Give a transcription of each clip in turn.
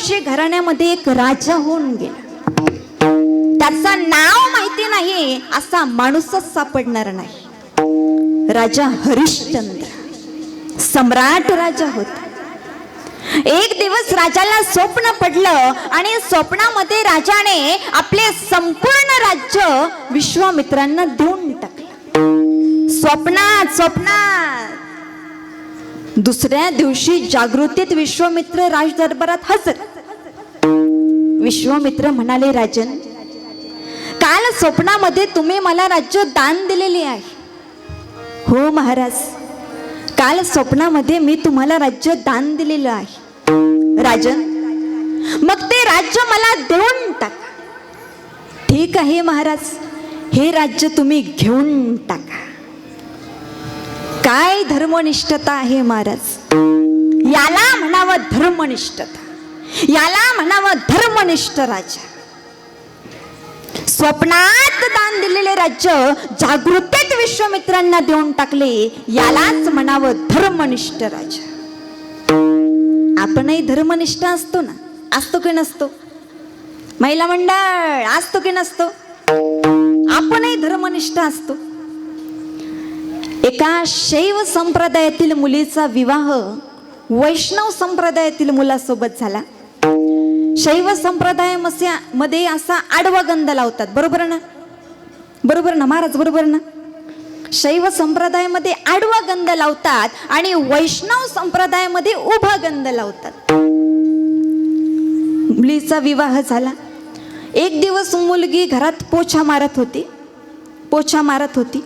राजवंशी घराण्यामध्ये एक राजा होऊन गेला. त्याचं नाव माहिती नाही असा माणूसच सापडणार नाही. राजा हरिश्चंद्र सम्राट राजा होता. एक दिवस राजाला स्वप्न पडलं आणि स्वप्नामध्ये राजाने आपले संपूर्ण राज्य विश्वामित्रांना देऊन टाकलं. स्वप्नात दुसऱ्या दिवशी जागृतीत विश्वामित्र राजदरबारात हजर. विश्वामित्र म्हणाले, राजन, काल स्वप्नामध्ये तुम्ही मला राज्य दान दिलेले आहे. हो महाराज, काल स्वप्नामध्ये मी तुम्हाला राज्य दान दिलेलं आहे. राजन, मग ते राज्य मला देऊन टाका. ठीक आहे महाराज, हे राज्य तुम्ही घेऊन टाका. काय धर्मनिष्ठता आहे महाराज, याला म्हणावं धर्मनिष्ठता, याला म्हणावं धर्मनिष्ठ राजा. स्वप्नात दान दिलेले राज्य जागृतीत विश्वामित्रांना देऊन टाकले, यालाच म्हणावं धर्मनिष्ठ राजा. आपणही धर्मनिष्ठ असतो ना, असतो की नसतो? महिला मंडळ असतो की नसतो? आपणही धर्मनिष्ठ असतो. एका शैव संप्रदायातील मुलीचा विवाह वैष्णव संप्रदायातील मुलासोबत झाला. शैव संप्रदायामध्ये असा आडवा गंध लावतात, बरोबर ना? बरोबर ना महाराज, बरोबर ना? शैव संप्रदायामध्ये आडवा गंध लावतात आणि वैष्णव संप्रदायामध्ये उभा गंध लावतात. मुलीचा विवाह झाला. एक दिवस मुलगी घरात पोछा मारत होती.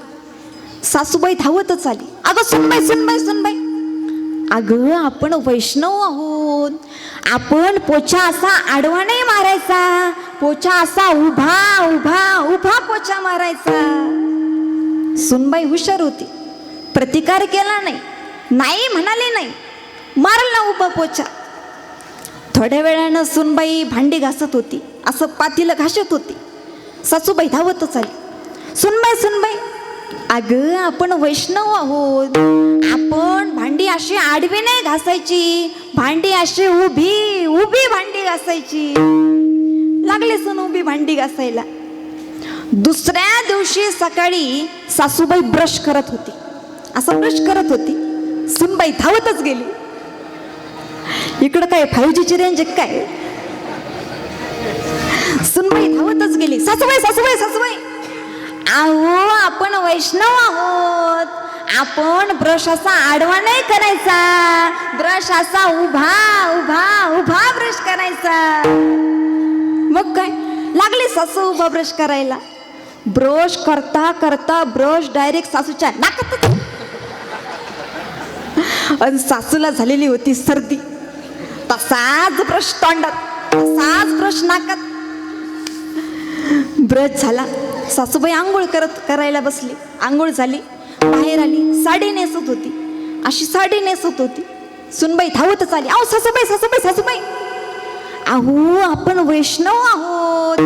सासूबाई धावतच आली. अगं सुनबाई, अगं आपण वैष्णव आहोत, आपण पोछा असा आडवा नाही मारायचा, पोछा असा उभा पोछा मारायचा. सुनबाई हुशार होती, प्रतिकार केला नाही म्हणाले नाही, मारला उभा पोछा. थोड्या वेळानं सुनबाई भांडी घासत होती, असं पातीला घासत होती. सासूबाई धावतच आली. सुनबाई, अगं आपण वैष्णव आहोत, आपण भांडी अशी आडवी नाही घासायची, भांडी अशी उभी भांडी घासायची. लागले सून उभी भांडी घासायला. दुसऱ्या दिवशी सकाळी सासूबाई ब्रश करत होती, असं ब्रश करत होती. सुनबाई धावतच गेली. इकडं काय 5G ची रेंज काय? सुनबाई धावतच गेली. सासूबाई, अहो आपण वैष्णव आहोत, आपण ब्रश असा आडवा नाही करायचा, ब्रश असा उभा ब्रश करायचा. मग काय, लागली सासू उभा ब्रश करायला. ब्रश करता ब्रश डायरेक्ट सासूच्या नाकात. आणि सासूला झालेली होती सर्दी. तसाच ब्रश तोंडात, तसाच ब्रश नाकात. ब्रश झाला. सासूबाई आंघोळ करायला बसली. आंघोळ झाली, बाहेर आली. साडी नेसत होती. सुनबाई धावतच आली. अहो सासूबाई, अहो आपण वैष्णव आहोत,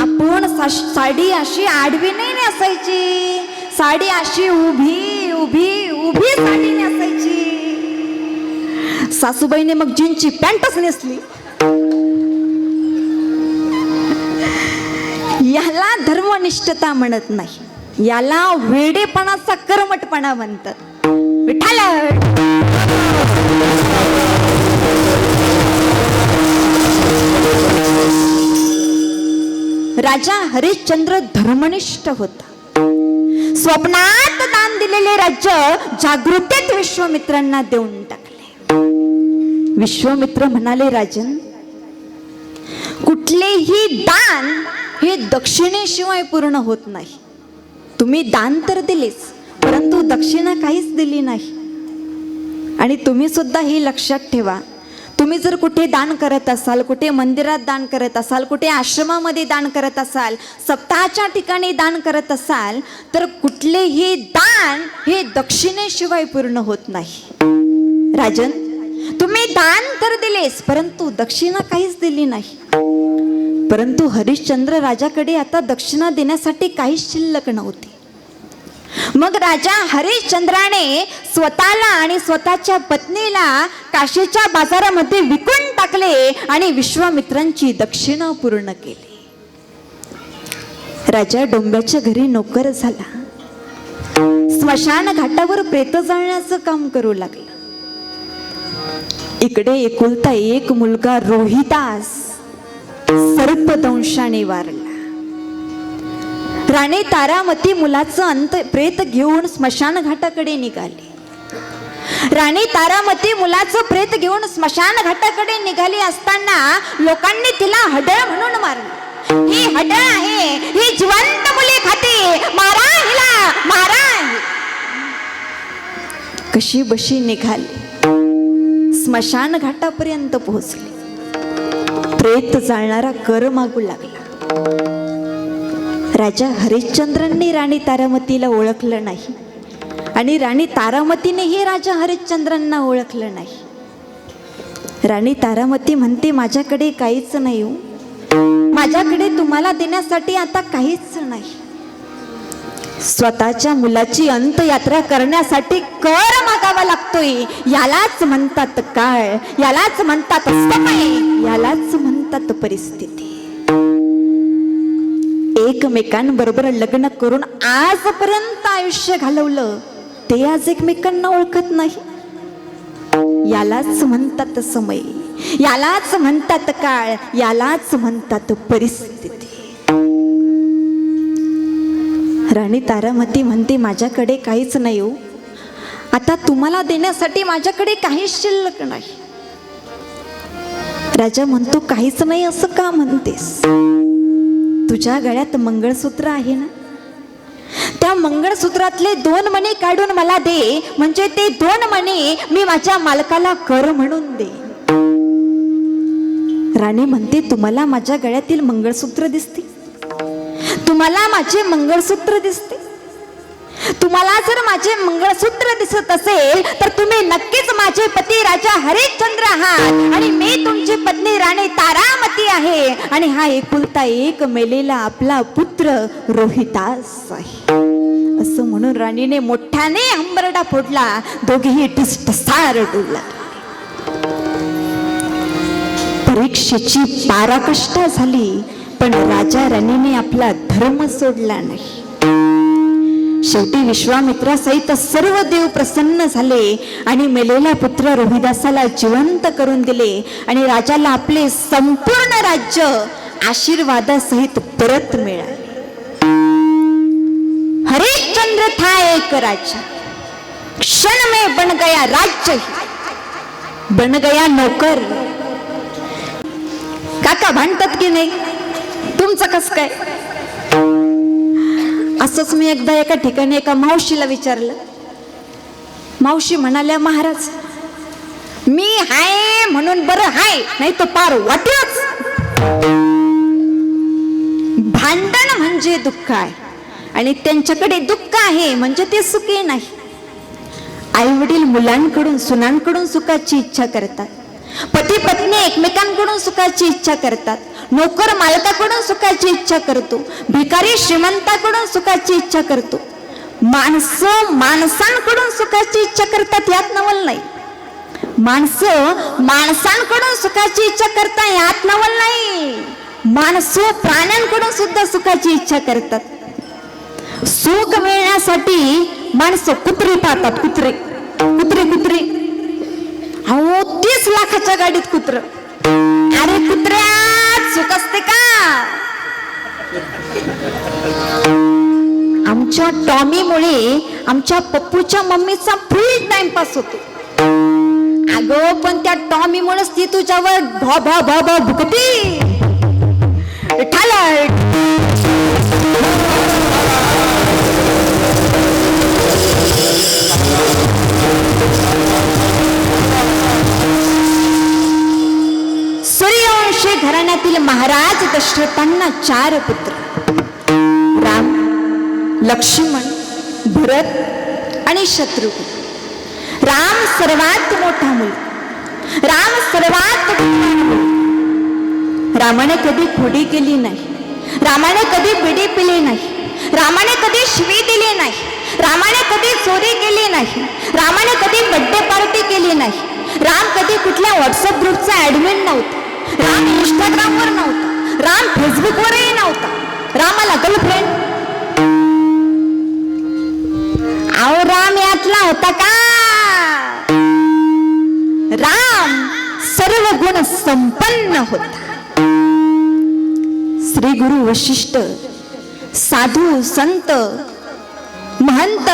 आपण साडी अशी आडवी नाही नेसायची, साडी अशी उभी साडी नेसायची. सासूबाईने मग जीन्सची पॅन्टच नेसली. याला धर्मनिष्ठता म्हणत नाही, याला वेडेपणाचा कर्मटपणा म्हणतात. विठ्ठल. राजा हरिश्चंद्र धर्मनिष्ठ होता. स्वप्नात दान दिलेले राज्य जागृतीत विश्वामित्रांना देऊन टाकले. विश्वामित्र म्हणाले, राजन, कुठलेही दान हे दक्षिणेशिवाय पूर्ण होत नाही. तुम्ही दान तर दिलेच, परंतु दक्षिणा काहीच दिली नाही. आणि तुम्ही सुद्धा हे लक्षात ठेवा, तुम्ही जर कुठे दान करत असाल, कुठे मंदिरात दान करत असाल, कुठे आश्रमामध्ये दान करत असाल, सप्ताहाच्या ठिकाणी दान करत असाल, तर कुठलेही दान हे दक्षिणेशिवाय पूर्ण होत नाही. राजन, तुम्ही दान तर दिलेस, परंतु दक्षिणा काहीच दिली नाही. परंतु हरिश्चंद्र राजाकडे आता दक्षिणा देण्यासाठी काहीच शिल्लक नव्हती. मग राजा हरिश्चंद्राने स्वतःला आणि स्वतःच्या पत्नीला काशीच्या बाजारामध्ये विकून टाकले आणि विश्वामित्रांची दक्षिणा पूर्ण केली. राजा डोंब्याच्या घरी नोकर झाला. स्मशान घाटावर प्रेत जाळण्याचं काम करू लागला. इकडे एकुलता एक मुलगा रोहिदास सर्पदंशाने वारला. राणी तारामती मुलाचं अंत प्रेत घेऊन स्मशान घाटाकडे निघाली. राणी तारामती मुलाचं प्रेत घेऊन स्मशान घाटाकडे निघाली असताना लोकांनी तिला हडळ म्हणून मारलं. ही हडळ आहे, ही जिवंत मुली खाते, मारा हिला, मारा. कशी बशी निघाली, स्मशान घाटापर्यंत पोहोचली. प्रेत जाळणारा कर मागू लागला. राजा हरिश्चंद्रांनी राणी तारामतीला ओळखलं नाही आणि राणी तारामतीनेही राजा हरिश्चंद्रांना ओळखलं नाही. राणी तारामती म्हणते, माझ्याकडे काहीच नाही हो, माझ्याकडे तुम्हाला देण्यासाठी आता काहीच नाही. स्वतःच्या मुलाची अंतयात्रा करण्यासाठी कर मागावा लागतोय. यालाच म्हणतात काळ, यालाच म्हणतात समय, यालाच म्हणतात परिस्थिती. एकमेकांबरोबर लग्न करून आजपर्यंत आयुष्य घालवलं, ते आज एकमेकांना ओळखत नाही. यालाच म्हणतात समय, यालाच म्हणतात काळ, यालाच म्हणतात परिस्थिती. राणी तारामती म्हणते, माझ्याकडे काहीच नाही हो, आता तुम्हाला देण्यासाठी माझ्याकडे काहीच शिल्लक नाही. राजा म्हणतो, काहीच नाही असं का म्हणतेस? तुझ्या गळ्यात मंगळसूत्र आहे ना, त्या मंगळसूत्रातले 2 मणी काढून मला दे, म्हणजे ते 2 मणी मी माझ्या मालकाला कर म्हणून दे. राणी म्हणते, तुम्हाला माझ्या गळ्यातील मंगळसूत्र दिसते? तुम्हाला माझे मंगळसूत्र दिसते? तुम्हाला जर माझे मंगळसूत्र दिसत असेल तर तुम्ही नक्कीच माझे पती राजा हरिश्चंद्र आहात आणि मी तुमची पत्नी राणी तारामती आहे आणि हा एकुलता एक मेलेला आपला पुत्र रोहिदास आहे. असं म्हणून राणीने मोठ्याने हंबरडा फोडला. दोघेही ठसठसार डुलला. परीक्षेची पराकाष्ठा झाली, पण राजा राणीने आपला धर्म सोडला नाही. शेवटी विश्वामित्रासहित सर्व देव प्रसन्न झाले आणि मेलेला पुत्र रोहिदासाला जिवंत करून दिले आणि राजाला आपले संपूर्ण राज्य आशीर्वादासहित परत मिळाले. हरिश्चंद्र था एक राजा, क्षण में बन गया राज्य, बन गया नौकर. काका भांडतात की नाही? तुमचं कस काय? असंच मी एकदा एका ठिकाणी एका मावशीला विचारलं. मावशी म्हणाल्या, महाराज मी हाय म्हणून बरं हाय, नाही तर पार वाटच. भांडण म्हणजे दुःख आहे आणि त्यांच्याकडे दुःख आहे म्हणजे ते सुखी नाही. आई वडील मुलांकडून सुनांकडून सुखाची इच्छा करतात, पती पत्नी एकमेकांकडून सुखाची इच्छा करतात, नोकर मालकाकडून सुखाची इच्छा करतो, भिकारी श्रीमंताकडून सुखाची इच्छा करतो, माणसं माणसांकडून सुखाची इच्छा करतात, यात नवल नाही. माणसं माणसांकडून सुखाची इच्छा करतात, यात नवल नाही. माणसं प्राण्यांकडून सुद्धा सुखाची इच्छा करतात. सुख मिळण्यासाठी माणसं कुत्री पाहतात, कुत्रे कुत्रे कुत्रे. अहो 30 लाखाच्या गाडीत कुत्र. अरे कुत्र्यात सुख असते का? आमच्या टॉमीमुळे आमच्या पप्पूच्या मम्मीचा फुल टाइमपास होतो. अगं पण त्या टॉमीमुळेच ती तुझ्यावर भा भा भा भा भुकती. सूर्यवंशी घराण्यातील महाराज दशरथांना 4 पुत्र, राम, लक्ष्मण, भरत आणि शत्रुघ्न. राम सर्वात मोठा मुलगा, राम सर्वात रामाने कधी खोडी केली नाही, रामाने कधी बिडी पिली नाही, रामाने कधी शिवी दिली नाही, रामाने कधी चोरी केली नाही, रामाने कधी बर्थडे पार्टी केली नाही, राम कधी कुठल्या व्हॉट्सअप ग्रुपचा ऍडमिन नव्हता, राम इंस्टाग्रामवर नव्हता, राम फेसबुकवरही नव्हता, रामाला गर्लफ्रेंड. अहो राम यातला होता का? राम सर्व गुण संपन्न होता. श्री गुरु वशिष्ठ, साधू संत महंत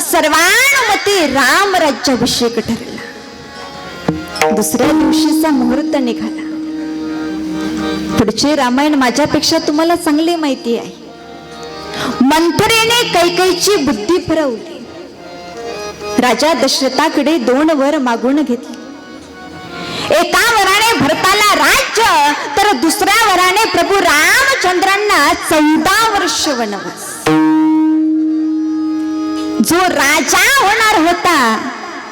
सर्वानुमते राम राज्याभिषेक ठरला. दुसऱ्या दिवशीचा मुहूर्त निघाला. पुढचे रामायण माझ्यापेक्षा तुम्हाला चांगली माहिती आहे. मंथरेने कैकेयीची बुद्धी फिरवली. राजा दशरथाकडे 2 वर मागून घेतली. एका वराने भरताला राज्य, तर दुसऱ्या वराने प्रभू रामचंद्रांना 14 वर्ष वनवास. जो राजा होणार होता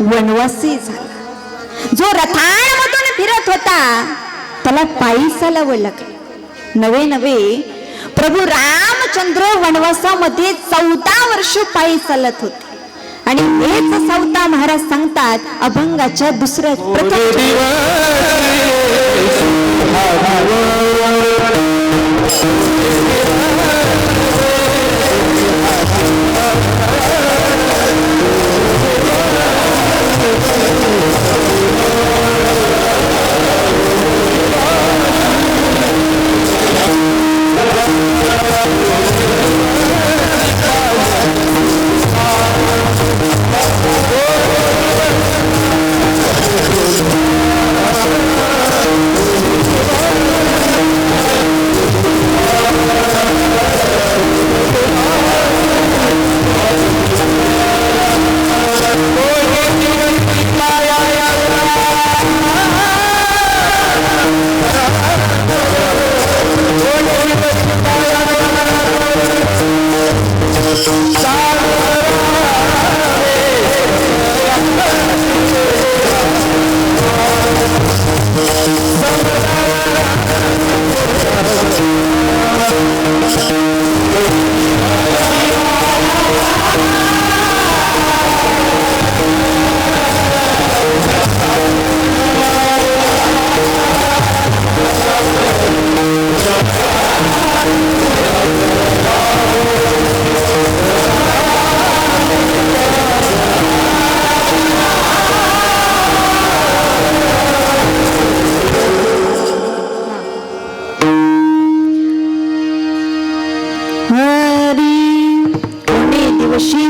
वनवासी झाला. जो रथांमधून फिरत होता त्याला पायी चालावं लागलं. नवे नवे प्रभू रामचंद्र वनवासामध्ये 14 वर्ष पायी चालत होते. आणि हेच सावता महाराज सांगतात अभंगाच्या दुसऱ्या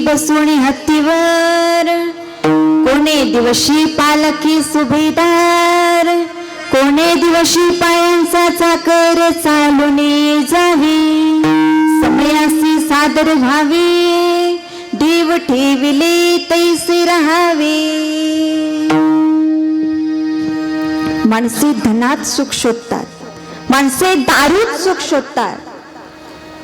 बसुणी हत्तीवर, कोणे दिवशी पालखी सुभेदार, कोणे दिवशी पायांचा चाकर चालून जावी, समयासी सादर व्हावे, देव ठेविले तैसे राहावे. माणसे धनात सुख शोधतात, माणसे दारूत सुख शोधतात.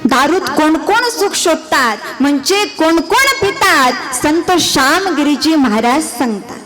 दारूत कोण कोण सुख शोधतात म्हणजे कोण कोण पितात संत श्यामगिरीजी महाराज सांगतात.